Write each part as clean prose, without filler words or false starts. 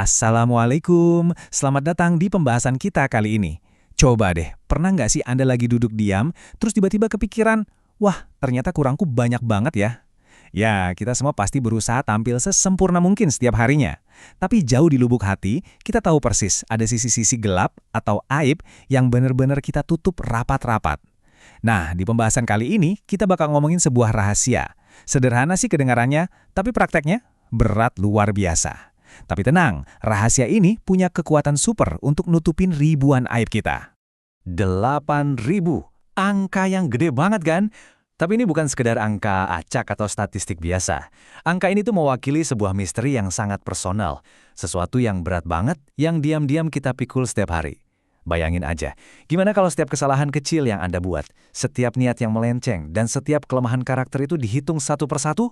Assalamualaikum, selamat datang di pembahasan kita kali ini. Coba deh, pernah nggak sih Anda lagi duduk diam, terus tiba-tiba kepikiran, wah ternyata kurangku banyak banget ya? Ya, kita semua pasti berusaha tampil sesempurna mungkin setiap harinya. Tapi jauh di lubuk hati, kita tahu persis ada sisi-sisi gelap atau aib yang benar-benar kita tutup rapat-rapat. Nah, di pembahasan kali ini, kita bakal ngomongin sebuah rahasia. Sederhana sih kedengarannya, tapi prakteknya berat luar biasa. Tapi tenang, rahasia ini punya kekuatan super untuk nutupin ribuan aib kita. 8.000, angka yang gede banget kan? Tapi ini bukan sekedar angka acak atau statistik biasa. Angka ini tuh mewakili sebuah misteri yang sangat personal. Sesuatu yang berat banget, yang diam-diam kita pikul setiap hari. Bayangin aja, gimana kalau setiap kesalahan kecil yang Anda buat, setiap niat yang melenceng, dan setiap kelemahan karakter itu dihitung satu persatu?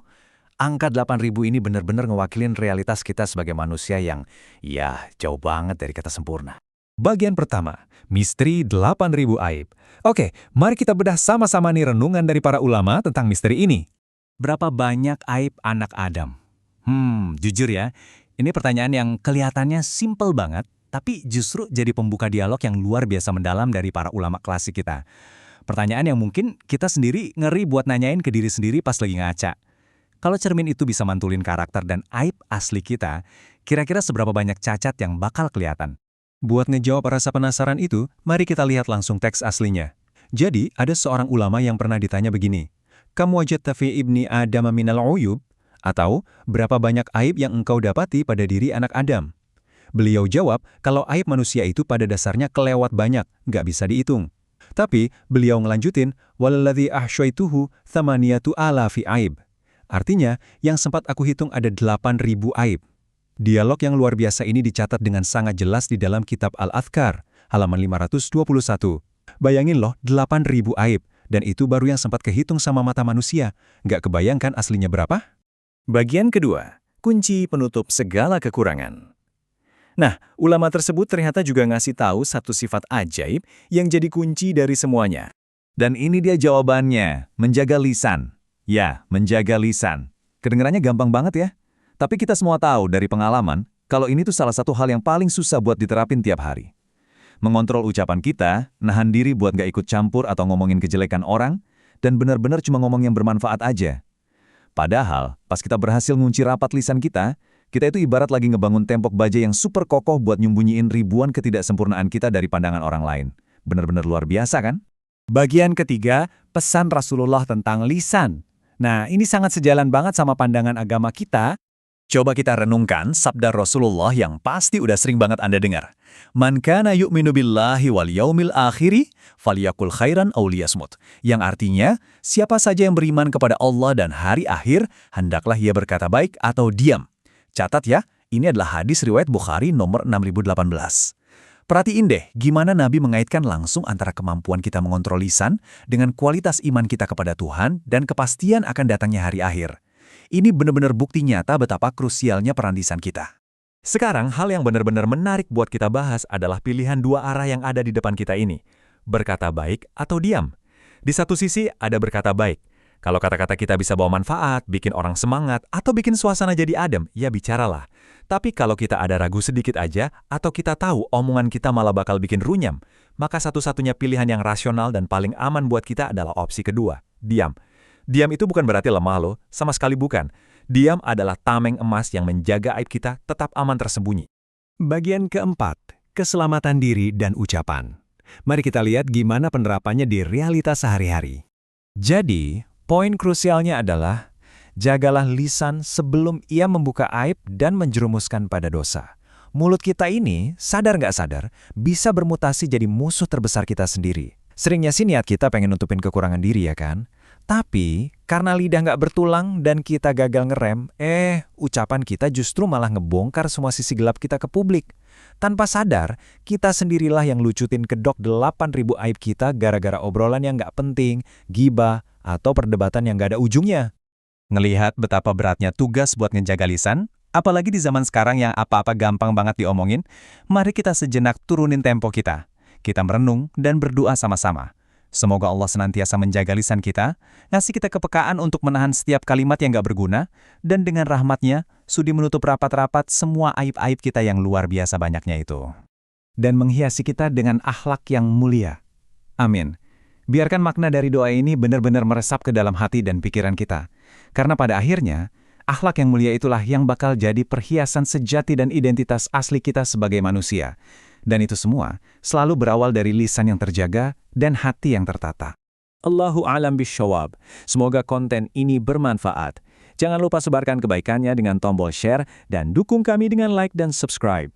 Angka 8.000 ini benar-benar ngewakilin realitas kita sebagai manusia yang, ya, jauh banget dari kata sempurna. Bagian pertama, misteri 8.000 aib. Oke, mari kita bedah sama-sama nih renungan dari para ulama tentang misteri ini. Berapa banyak aib anak Adam? Jujur ya, ini pertanyaan yang kelihatannya simpel banget, tapi justru jadi pembuka dialog yang luar biasa mendalam dari para ulama klasik kita. Pertanyaan yang mungkin kita sendiri ngeri buat nanyain ke diri sendiri pas lagi ngaca. Kalau cermin itu bisa mantulin karakter dan aib asli kita, kira-kira seberapa banyak cacat yang bakal kelihatan? Buat ngejawab rasa penasaran itu, mari kita lihat langsung teks aslinya. Jadi, ada seorang ulama yang pernah ditanya begini, "Kam wajadta fi ibni Adam minal uyub?" Atau, berapa banyak aib yang engkau dapati pada diri anak Adam? Beliau jawab, kalau aib manusia itu pada dasarnya kelewat banyak, nggak bisa dihitung. Tapi, beliau ngelanjutin, "Walalladzi ahsyaituhu thamaniyatu alafi aib." Artinya, yang sempat aku hitung ada 8.000 aib. Dialog yang luar biasa ini dicatat dengan sangat jelas di dalam kitab Al-Adhkar, halaman 521. Bayangin loh, 8.000 aib, dan itu baru yang sempat kehitung sama mata manusia. Nggak kebayangkan aslinya berapa? Bagian kedua, kunci penutup segala kekurangan. Nah, ulama tersebut ternyata juga ngasih tahu satu sifat ajaib yang jadi kunci dari semuanya. Dan ini dia jawabannya, menjaga lisan. Ya, menjaga lisan. Kedengarannya gampang banget ya. Tapi kita semua tahu dari pengalaman, kalau ini tuh salah satu hal yang paling susah buat diterapin tiap hari. Mengontrol ucapan kita, nahan diri buat nggak ikut campur atau ngomongin kejelekan orang, dan benar-benar cuma ngomong yang bermanfaat aja. Padahal, pas kita berhasil ngunci rapat lisan kita itu ibarat lagi ngebangun tembok baja yang super kokoh buat nyembunyiin ribuan ketidaksempurnaan kita dari pandangan orang lain. Benar-benar luar biasa kan? Bagian ketiga, pesan Rasulullah tentang lisan. Nah, ini sangat sejalan banget sama pandangan agama kita. Coba kita renungkan sabda Rasulullah yang pasti udah sering banget Anda dengar. Man kana yu'minu billahi wal yaumil akhiri falyakul khairan aw liyasmut. Yang artinya, siapa saja yang beriman kepada Allah dan hari akhir, hendaklah ia berkata baik atau diam. Catat ya, ini adalah hadis riwayat Bukhari nomor 6018. Perhatiin deh, gimana Nabi mengaitkan langsung antara kemampuan kita mengontrol lisan dengan kualitas iman kita kepada Tuhan dan kepastian akan datangnya hari akhir. Ini benar-benar bukti nyata betapa krusialnya peran lisan kita. Sekarang, hal yang benar-benar menarik buat kita bahas adalah pilihan dua arah yang ada di depan kita ini. Berkata baik atau diam. Di satu sisi, ada berkata baik. Kalau kata-kata kita bisa bawa manfaat, bikin orang semangat, atau bikin suasana jadi adem, ya bicaralah. Tapi kalau kita ada ragu sedikit aja, atau kita tahu omongan kita malah bakal bikin runyam, maka satu-satunya pilihan yang rasional dan paling aman buat kita adalah opsi kedua, diam. Diam itu bukan berarti lemah loh, sama sekali bukan. Diam adalah tameng emas yang menjaga aib kita tetap aman tersembunyi. Bagian keempat, keselamatan diri dan ucapan. Mari kita lihat gimana penerapannya di realitas sehari-hari. Jadi, poin krusialnya adalah, jagalah lisan sebelum ia membuka aib dan menjerumuskan pada dosa. Mulut kita ini, sadar nggak sadar, bisa bermutasi jadi musuh terbesar kita sendiri. Seringnya sih niat kita pengen nutupin kekurangan diri ya kan? Tapi, karena lidah nggak bertulang dan kita gagal ngerem, ucapan kita justru malah ngebongkar semua sisi gelap kita ke publik. Tanpa sadar, kita sendirilah yang lucutin kedok 8.000 aib kita gara-gara obrolan yang nggak penting, gibah, atau perdebatan yang nggak ada ujungnya. Ngelihat betapa beratnya tugas buat ngejaga lisan, apalagi di zaman sekarang yang apa-apa gampang banget diomongin, mari kita sejenak turunin tempo kita. Kita merenung dan berdoa sama-sama. Semoga Allah senantiasa menjaga lisan kita, ngasih kita kepekaan untuk menahan setiap kalimat yang gak berguna, dan dengan rahmatnya, sudi menutup rapat-rapat semua aib-aib kita yang luar biasa banyaknya itu. Dan menghiasi kita dengan akhlak yang mulia. Amin. Biarkan makna dari doa ini benar-benar meresap ke dalam hati dan pikiran kita. Karena pada akhirnya, akhlak yang mulia itulah yang bakal jadi perhiasan sejati dan identitas asli kita sebagai manusia. Dan itu semua selalu berawal dari lisan yang terjaga dan hati yang tertata. Allahu a'lam bisyawab. Semoga konten ini bermanfaat. Jangan lupa sebarkan kebaikannya dengan tombol share dan dukung kami dengan like dan subscribe.